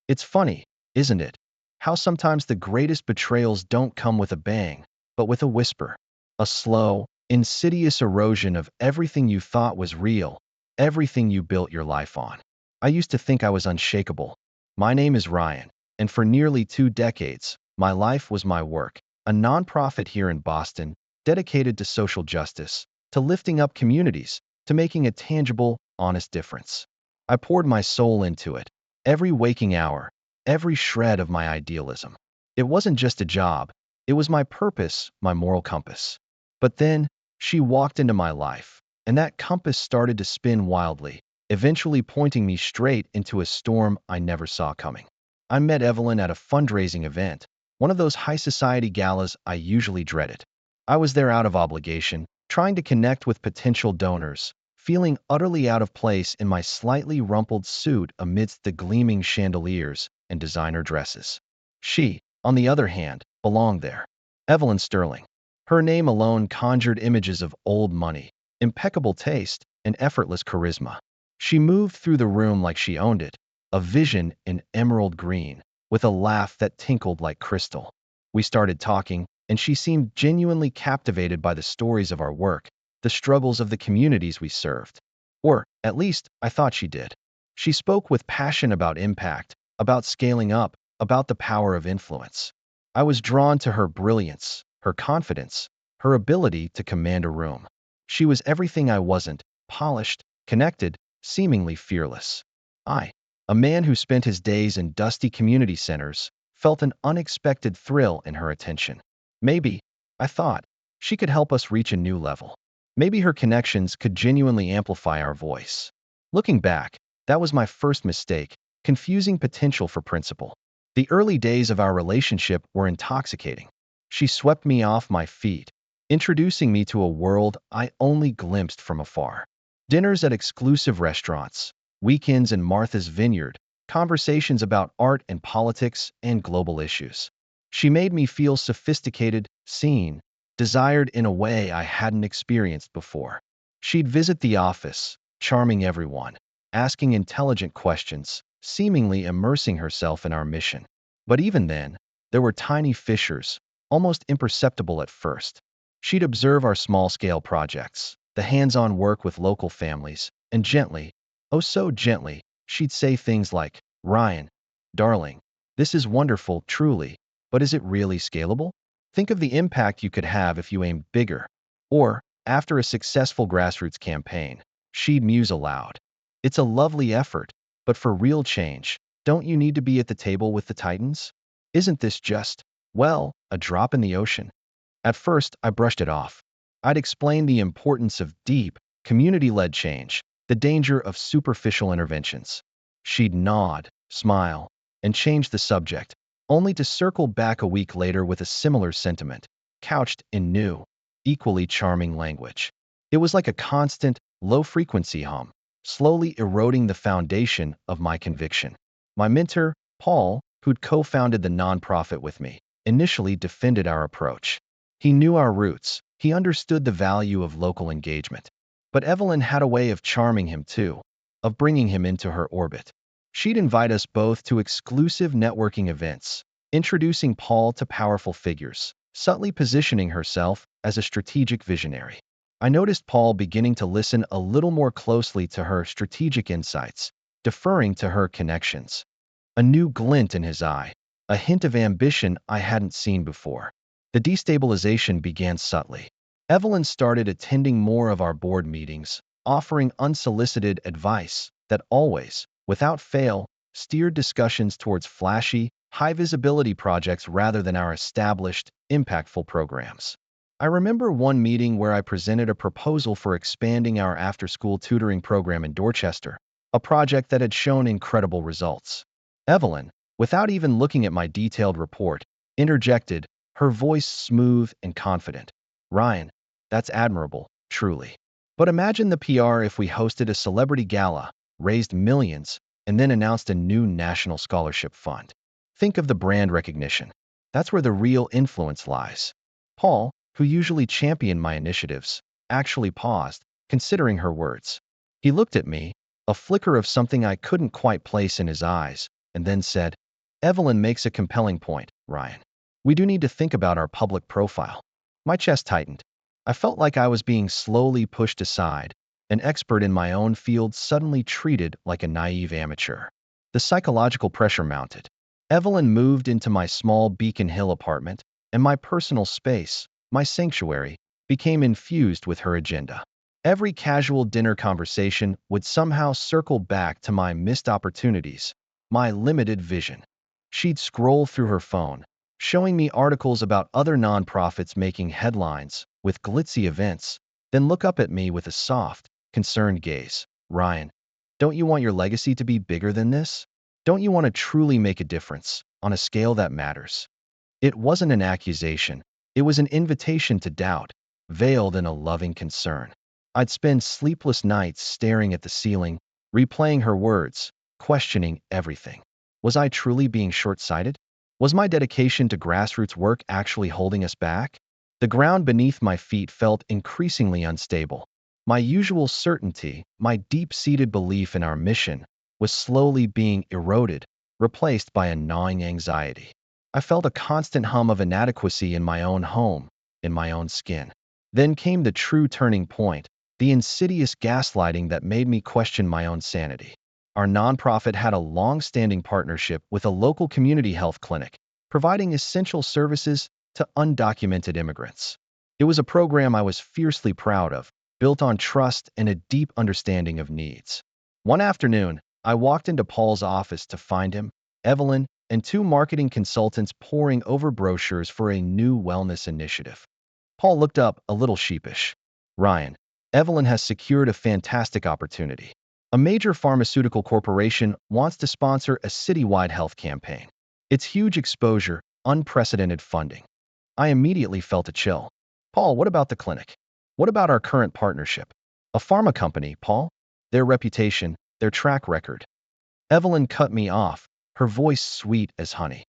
It's funny, isn't it? How sometimes the greatest betrayals don't come with a bang, but with a whisper. A slow, insidious erosion of everything you thought was real, everything you built your life on. I used to think I was unshakable. My name is Ryan, and for nearly 2 decades, my life was my work, a nonprofit here in Boston, dedicated to social justice, to lifting up communities, to making a tangible, honest difference. I poured my soul into it, every waking hour, every shred of my idealism. It wasn't just a job, it was my purpose, my moral compass. But then, she walked into my life, and that compass started to spin wildly, eventually pointing me straight into a storm I never saw coming. I met Evelyn at a fundraising event, one of those high society galas I usually dreaded. I was there out of obligation, trying to connect with potential donors, feeling utterly out of place in my slightly rumpled suit amidst the gleaming chandeliers and designer dresses. She, on the other hand, belonged there. Evelyn Sterling. Her name alone conjured images of old money, impeccable taste, and effortless charisma. She moved through the room like she owned it, a vision in emerald green, with a laugh that tinkled like crystal. We started talking, and she seemed genuinely captivated by the stories of our work, the struggles of the communities we served. Or, at least, I thought she did. She spoke with passion about impact, about scaling up, about the power of influence. I was drawn to her brilliance, her confidence, her ability to command a room. She was everything I wasn't: polished, connected, seemingly fearless. I, a man who spent his days in dusty community centers, felt an unexpected thrill in her attention. Maybe, I thought, she could help us reach a new level. Maybe her connections could genuinely amplify our voice. Looking back, that was my first mistake, confusing potential for principle. The early days of our relationship were intoxicating. She swept me off my feet, introducing me to a world I only glimpsed from afar. Dinners at exclusive restaurants, weekends in Martha's Vineyard, conversations about art and politics and global issues. She made me feel sophisticated, seen, desired in a way I hadn't experienced before. She'd visit the office, charming everyone, asking intelligent questions, seemingly immersing herself in our mission. But even then, there were tiny fissures, almost imperceptible at first. She'd observe our small-scale projects, the hands-on work with local families, and gently, oh so gently, she'd say things like, "Ryan, darling, this is wonderful, truly, but is it really scalable? Think of the impact you could have if you aimed bigger." Or, after a successful grassroots campaign, she'd muse aloud, "It's a lovely effort, but for real change, don't you need to be at the table with the titans? Isn't this just, well, a drop in the ocean?" At first, I brushed it off. I'd explain the importance of deep, community-led change, the danger of superficial interventions. She'd nod, smile, and change the subject, only to circle back a week later with a similar sentiment, couched in new, equally charming language. It was like a constant, low-frequency hum, slowly eroding the foundation of my conviction. My mentor, Paul, who'd co-founded the nonprofit with me, initially defended our approach. He knew our roots. He understood the value of local engagement. But Evelyn had a way of charming him too, of bringing him into her orbit. She'd invite us both to exclusive networking events, introducing Paul to powerful figures, subtly positioning herself as a strategic visionary. I noticed Paul beginning to listen a little more closely to her strategic insights, deferring to her connections. A new glint in his eye, a hint of ambition I hadn't seen before. The destabilization began subtly. Evelyn started attending more of our board meetings, offering unsolicited advice that always, without fail, steered discussions towards flashy, high-visibility projects rather than our established, impactful programs. I remember one meeting where I presented a proposal for expanding our after-school tutoring program in Dorchester, a project that had shown incredible results. Evelyn, without even looking at my detailed report, interjected, her voice smooth and confident. "Ryan, that's admirable, truly. But imagine the PR if we hosted a celebrity gala, raised millions, and then announced a new national scholarship fund. Think of the brand recognition. That's where the real influence lies." Paul, who usually championed my initiatives, actually paused, considering her words. He looked at me, a flicker of something I couldn't quite place in his eyes, and then said, "Evelyn makes a compelling point, Ryan. We do need to think about our public profile." My chest tightened. I felt like I was being slowly pushed aside, an expert in my own field suddenly treated like a naive amateur. The psychological pressure mounted. Evelyn moved into my small Beacon Hill apartment, and my personal space, my sanctuary, became infused with her agenda. Every casual dinner conversation would somehow circle back to my missed opportunities, my limited vision. She'd scroll through her phone, showing me articles about other nonprofits making headlines with glitzy events, then look up at me with a soft, concerned gaze. "Ryan, don't you want your legacy to be bigger than this? Don't you want to truly make a difference on a scale that matters?" It wasn't an accusation. It was an invitation to doubt, veiled in a loving concern. I'd spend sleepless nights staring at the ceiling, replaying her words, questioning everything. Was I truly being short-sighted? Was my dedication to grassroots work actually holding us back? The ground beneath my feet felt increasingly unstable. My usual certainty, my deep-seated belief in our mission, was slowly being eroded, replaced by a gnawing anxiety. I felt a constant hum of inadequacy in my own home, in my own skin. Then came the true turning point, the insidious gaslighting that made me question my own sanity. Our nonprofit had a long-standing partnership with a local community health clinic, providing essential services to undocumented immigrants. It was a program I was fiercely proud of, built on trust and a deep understanding of needs. One afternoon, I walked into Paul's office to find him, Evelyn, and two marketing consultants poring over brochures for a new wellness initiative. Paul looked up, a little sheepish. "Ryan, Evelyn has secured a fantastic opportunity. A major pharmaceutical corporation wants to sponsor a citywide health campaign. It's huge exposure, unprecedented funding." I immediately felt a chill. "Paul, what about the clinic? What about our current partnership? A pharma company, Paul? Their reputation, their track record." Evelyn cut me off, her voice sweet as honey.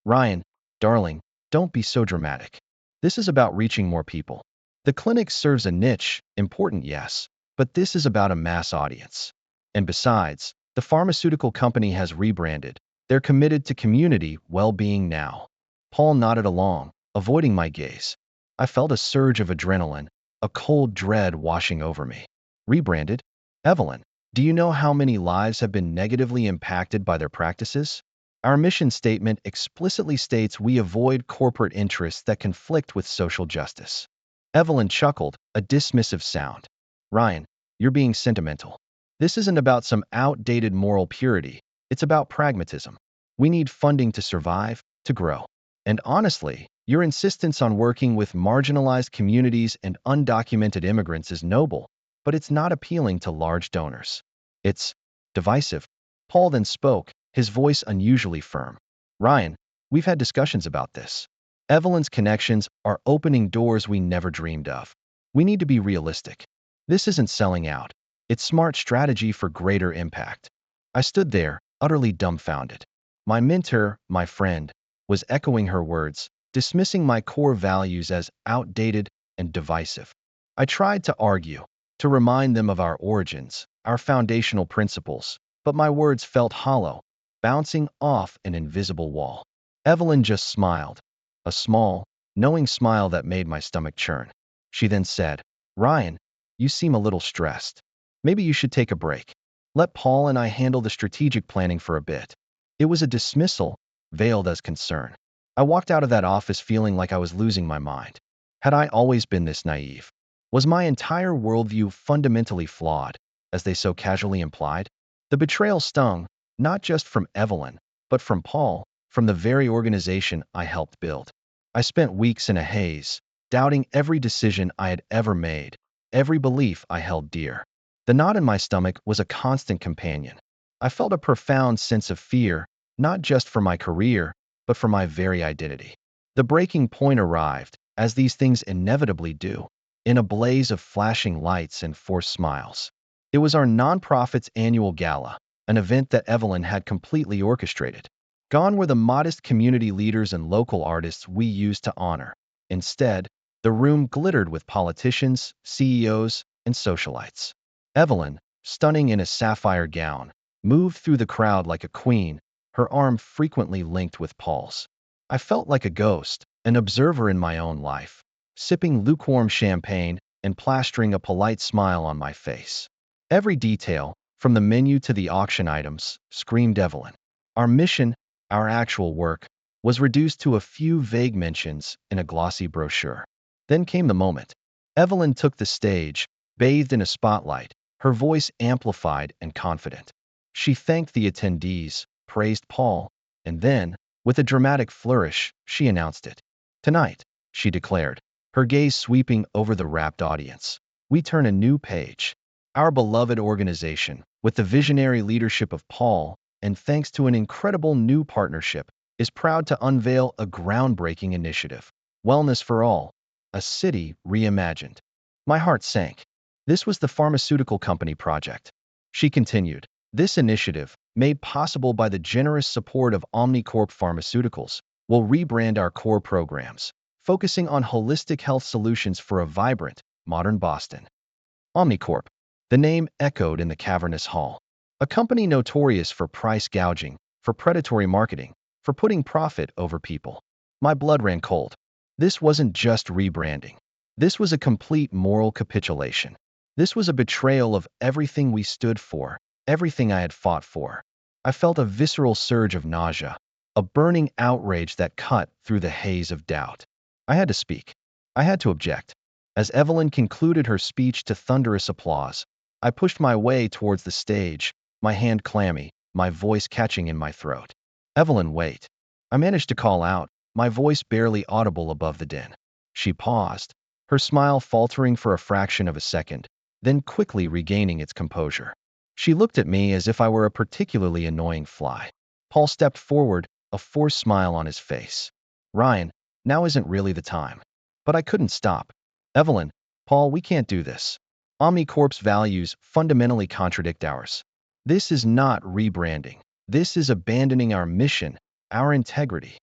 "Ryan, darling, don't be so dramatic. This is about reaching more people. The clinic serves a niche, important, yes, but this is about a mass audience. And besides, the pharmaceutical company has rebranded. They're committed to community well-being now." Paul nodded along, avoiding my gaze. I felt a surge of adrenaline, a cold dread washing over me. "Rebranded? Evelyn, do you know how many lives have been negatively impacted by their practices? Our mission statement explicitly states we avoid corporate interests that conflict with social justice." Evelyn chuckled, a dismissive sound. "Ryan, you're being sentimental. This isn't about some outdated moral purity. It's about pragmatism. We need funding to survive, to grow. And honestly, your insistence on working with marginalized communities and undocumented immigrants is noble, but it's not appealing to large donors. It's divisive." Paul then spoke, his voice unusually firm. "Ryan, we've had discussions about this. Evelyn's connections are opening doors we never dreamed of. We need to be realistic. This isn't selling out. It's smart strategy for greater impact." I stood there, utterly dumbfounded. My mentor, my friend, was echoing her words, dismissing my core values as outdated and divisive. I tried to argue, to remind them of our origins, our foundational principles, but my words felt hollow, bouncing off an invisible wall. Evelyn just smiled, a small, knowing smile that made my stomach churn. She then said, "Ryan, you seem a little stressed. Maybe you should take a break. Let Paul and I handle the strategic planning for a bit." It was a dismissal, veiled as concern. I walked out of that office feeling like I was losing my mind. Had I always been this naive? Was my entire worldview fundamentally flawed, as they so casually implied? The betrayal stung, not just from Evelyn, but from Paul, from the very organization I helped build. I spent weeks in a haze, doubting every decision I had ever made, every belief I held dear. The knot in my stomach was a constant companion. I felt a profound sense of fear, not just for my career, but for my very identity. The breaking point arrived, as these things inevitably do, in a blaze of flashing lights and forced smiles. It was our nonprofit's annual gala, an event that Evelyn had completely orchestrated. Gone were the modest community leaders and local artists we used to honor. Instead, the room glittered with politicians, CEOs, and socialites. Evelyn, stunning in a sapphire gown, moved through the crowd like a queen, her arm frequently linked with Paul's. I felt like a ghost, an observer in my own life, sipping lukewarm champagne and plastering a polite smile on my face. Every detail, from the menu to the auction items, screamed Evelyn. Our mission, our actual work, was reduced to a few vague mentions in a glossy brochure. Then came the moment. Evelyn took the stage, bathed in a spotlight, her voice amplified and confident. She thanked the attendees, praised Paul, and then, with a dramatic flourish, she announced it. Tonight, she declared, her gaze sweeping over the rapt audience, we turn a new page. Our beloved organization, with the visionary leadership of Paul, and thanks to an incredible new partnership, is proud to unveil a groundbreaking initiative, Wellness for All, a city reimagined. My heart sank. This was the pharmaceutical company project. She continued, this initiative, made possible by the generous support of Omnicorp Pharmaceuticals, will rebrand our core programs, focusing on holistic health solutions for a vibrant, modern Boston. Omnicorp. The name echoed in the cavernous hall. A company notorious for price gouging, for predatory marketing, for putting profit over people. My blood ran cold. This wasn't just rebranding. This was a complete moral capitulation. This was a betrayal of everything we stood for, everything I had fought for. I felt a visceral surge of nausea, a burning outrage that cut through the haze of doubt. I had to speak. I had to object. As Evelyn concluded her speech to thunderous applause, I pushed my way towards the stage, my hand clammy, my voice catching in my throat. Evelyn, wait. I managed to call out, my voice barely audible above the din. She paused, her smile faltering for a fraction of a second, then quickly regaining its composure. She looked at me as if I were a particularly annoying fly. Paul stepped forward, a forced smile on his face. Ryan, now isn't really the time. But I couldn't stop. Evelyn, Paul, we can't do this. Omnicorp's values fundamentally contradict ours. This is not rebranding. This is abandoning our mission, our integrity.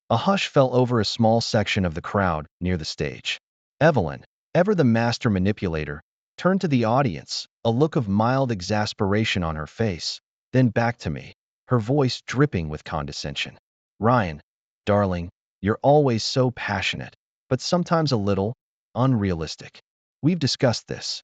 A hush fell over a small section of the crowd near the stage. Evelyn, ever the master manipulator, turned to the audience, a look of mild exasperation on her face, then back to me, her voice dripping with condescension. Ryan, darling, you're always so passionate, but sometimes a little unrealistic. We've discussed this.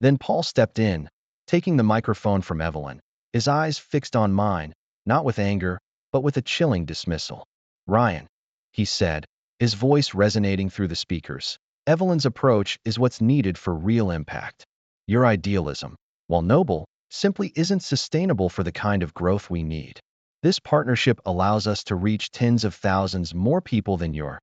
Then Paul stepped in, taking the microphone from Evelyn, his eyes fixed on mine, not with anger, but with a chilling dismissal. Ryan, he said, his voice resonating through the speakers, Evelyn's approach is what's needed for real impact. Your idealism, while noble, simply isn't sustainable for the kind of growth we need. This partnership allows us to reach tens of thousands more people than your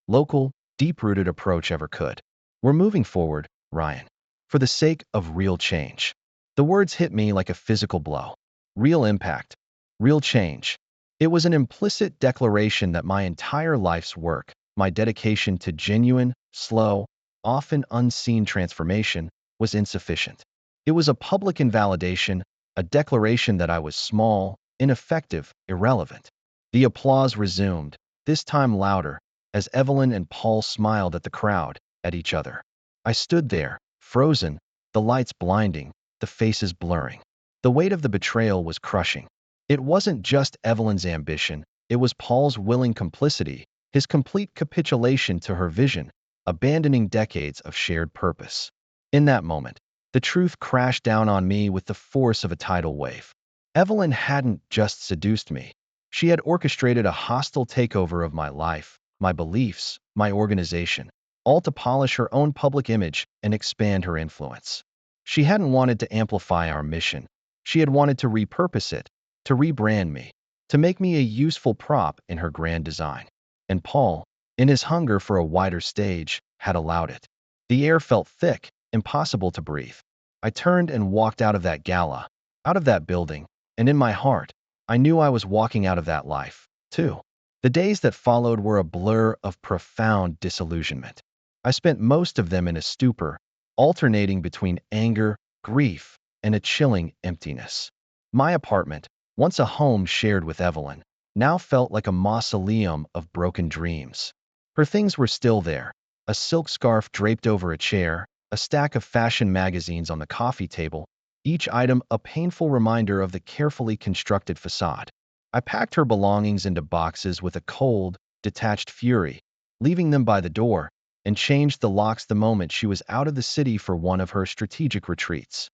local, deep-rooted approach ever could. We're moving forward, Ryan, for the sake of real change. The words hit me like a physical blow. Real impact, real change. It was an implicit declaration that my entire life's work, my dedication to genuine, slow, often unseen transformation, was insufficient. It was a public invalidation, a declaration that I was small, ineffective, irrelevant. The applause resumed, this time louder, as Evelyn and Paul smiled at the crowd, at each other. I stood there, frozen, the lights blinding, the faces blurring. The weight of the betrayal was crushing. It wasn't just Evelyn's ambition, it was Paul's willing complicity, his complete capitulation to her vision, abandoning decades of shared purpose. In that moment, the truth crashed down on me with the force of a tidal wave. Evelyn hadn't just seduced me. She had orchestrated a hostile takeover of my life, my beliefs, my organization, all to polish her own public image and expand her influence. She hadn't wanted to amplify our mission. She had wanted to repurpose it, to rebrand me, to make me a useful prop in her grand design. And Paul, in his hunger for a wider stage, had allowed it. The air felt thick, impossible to breathe. I turned and walked out of that gala, out of that building, and in my heart, I knew I was walking out of that life, too. The days that followed were a blur of profound disillusionment. I spent most of them in a stupor, alternating between anger, grief, and a chilling emptiness. My apartment, once a home shared with Evelyn, now felt like a mausoleum of broken dreams. Her things were still there, a silk scarf draped over a chair, a stack of fashion magazines on the coffee table, each item a painful reminder of the carefully constructed facade. I packed her belongings into boxes with a cold, detached fury, leaving them by the door, and changed the locks the moment she was out of the city for one of her strategic retreats.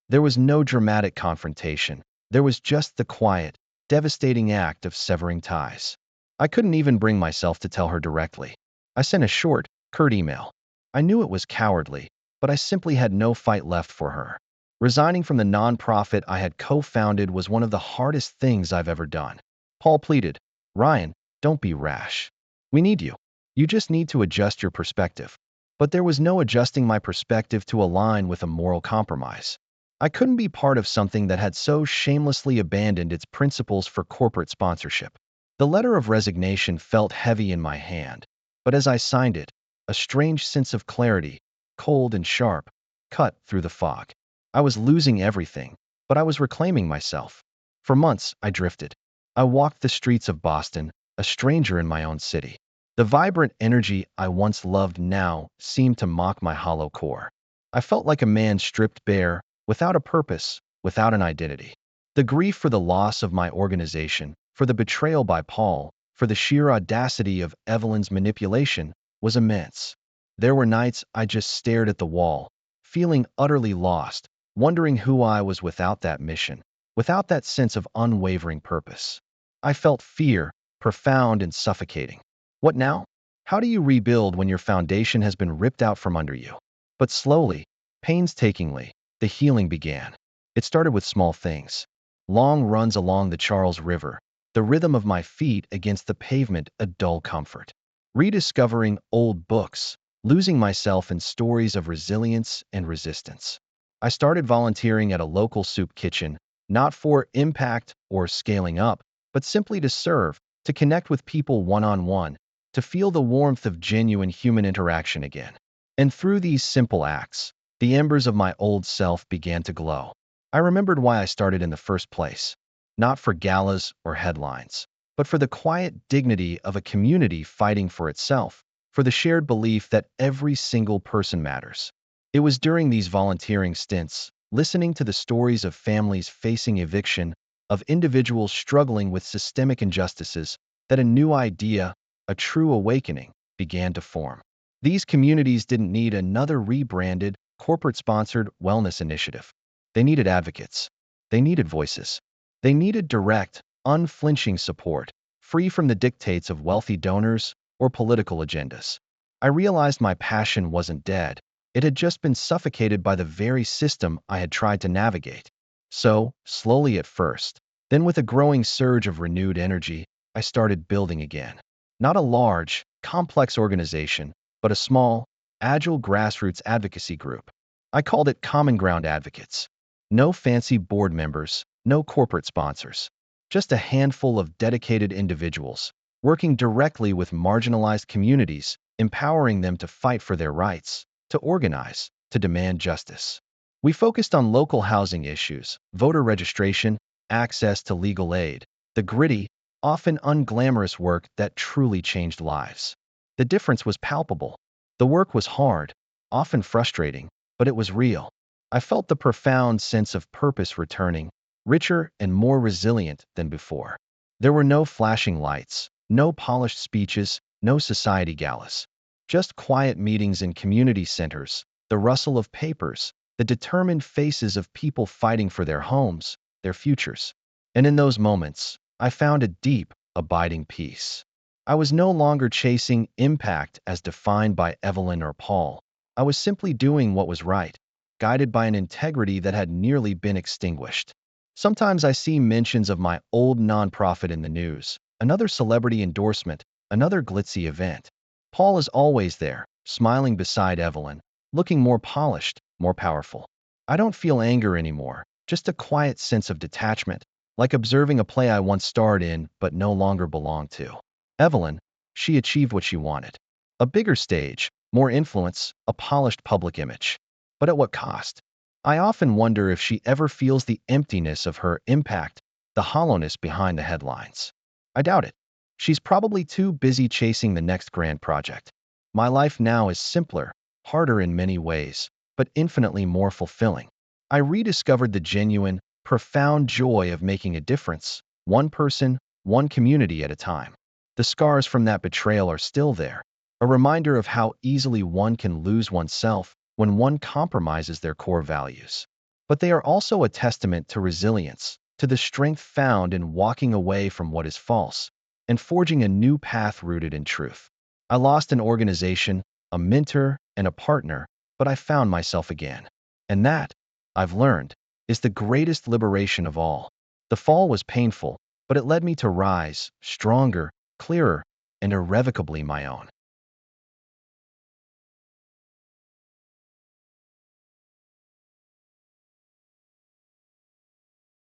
There was no dramatic confrontation. There was just the quiet, devastating act of severing ties. I couldn't even bring myself to tell her directly. I sent a short, curt email. I knew it was cowardly, but I simply had no fight left for her. Resigning from the nonprofit I had co-founded was one of the hardest things I've ever done. Paul pleaded, "Ryan, don't be rash. We need you. You just need to adjust your perspective." But there was no adjusting my perspective to align with a moral compromise. I couldn't be part of something that had so shamelessly abandoned its principles for corporate sponsorship. The letter of resignation felt heavy in my hand, but as I signed it, a strange sense of clarity, cold and sharp, cut through the fog. I was losing everything, but I was reclaiming myself. For months, I drifted. I walked the streets of Boston, a stranger in my own city. The vibrant energy I once loved now seemed to mock my hollow core. I felt like a man stripped bare, without a purpose, without an identity. The grief for the loss of my organization, for the betrayal by Paul, for the sheer audacity of Evelyn's manipulation was immense. There were nights I just stared at the wall, feeling utterly lost, wondering who I was without that mission, without that sense of unwavering purpose. I felt fear, profound and suffocating. What now? How do you rebuild when your foundation has been ripped out from under you? But slowly, painstakingly, the healing began. It started with small things. Long runs along the Charles River, the rhythm of my feet against the pavement a dull comfort. Rediscovering old books, losing myself in stories of resilience and resistance. I started volunteering at a local soup kitchen, not for impact or scaling up, but simply to serve, to connect with people one-on-one, to feel the warmth of genuine human interaction again. And through these simple acts, the embers of my old self began to glow. I remembered why I started in the first place. Not for galas or headlines, but for the quiet dignity of a community fighting for itself, for the shared belief that every single person matters. It was during these volunteering stints, listening to the stories of families facing eviction, of individuals struggling with systemic injustices, that a new idea, a true awakening, began to form. These communities didn't need another rebranded, corporate-sponsored wellness initiative. They needed advocates. They needed voices. They needed direct, unflinching support, free from the dictates of wealthy donors or political agendas. I realized my passion wasn't dead. It had just been suffocated by the very system I had tried to navigate. So, slowly at first, then with a growing surge of renewed energy, I started building again. Not a large, complex organization, but a small, agile grassroots advocacy group. I called it Common Ground Advocates. No fancy board members, no corporate sponsors. Just a handful of dedicated individuals, working directly with marginalized communities, empowering them to fight for their rights, to organize, to demand justice. We focused on local housing issues, voter registration, access to legal aid, the gritty, often unglamorous work that truly changed lives. The difference was palpable. The work was hard, often frustrating, but it was real. I felt the profound sense of purpose returning, richer and more resilient than before. There were no flashing lights, no polished speeches, no society galas. Just quiet meetings in community centers, the rustle of papers, the determined faces of people fighting for their homes, their futures. And in those moments, I found a deep, abiding peace. I was no longer chasing impact as defined by Evelyn or Paul. I was simply doing what was right, guided by an integrity that had nearly been extinguished. Sometimes I see mentions of my old nonprofit in the news, another celebrity endorsement, another glitzy event. Paul is always there, smiling beside Evelyn, looking more polished, more powerful. I don't feel anger anymore, just a quiet sense of detachment, like observing a play I once starred in but no longer belonged to. Evelyn, she achieved what she wanted. A bigger stage, more influence, a polished public image. But at what cost? I often wonder if she ever feels the emptiness of her impact, the hollowness behind the headlines. I doubt it. She's probably too busy chasing the next grand project. My life now is simpler, harder in many ways, but infinitely more fulfilling. I rediscovered the genuine, profound joy of making a difference, one person, one community at a time. The scars from that betrayal are still there, a reminder of how easily one can lose oneself when one compromises their core values. But they are also a testament to resilience, to the strength found in walking away from what is false and forging a new path rooted in truth. I lost an organization, a mentor, and a partner, but I found myself again. And that, I've learned, is the greatest liberation of all. The fall was painful, but it led me to rise, stronger, clearer, and irrevocably my own.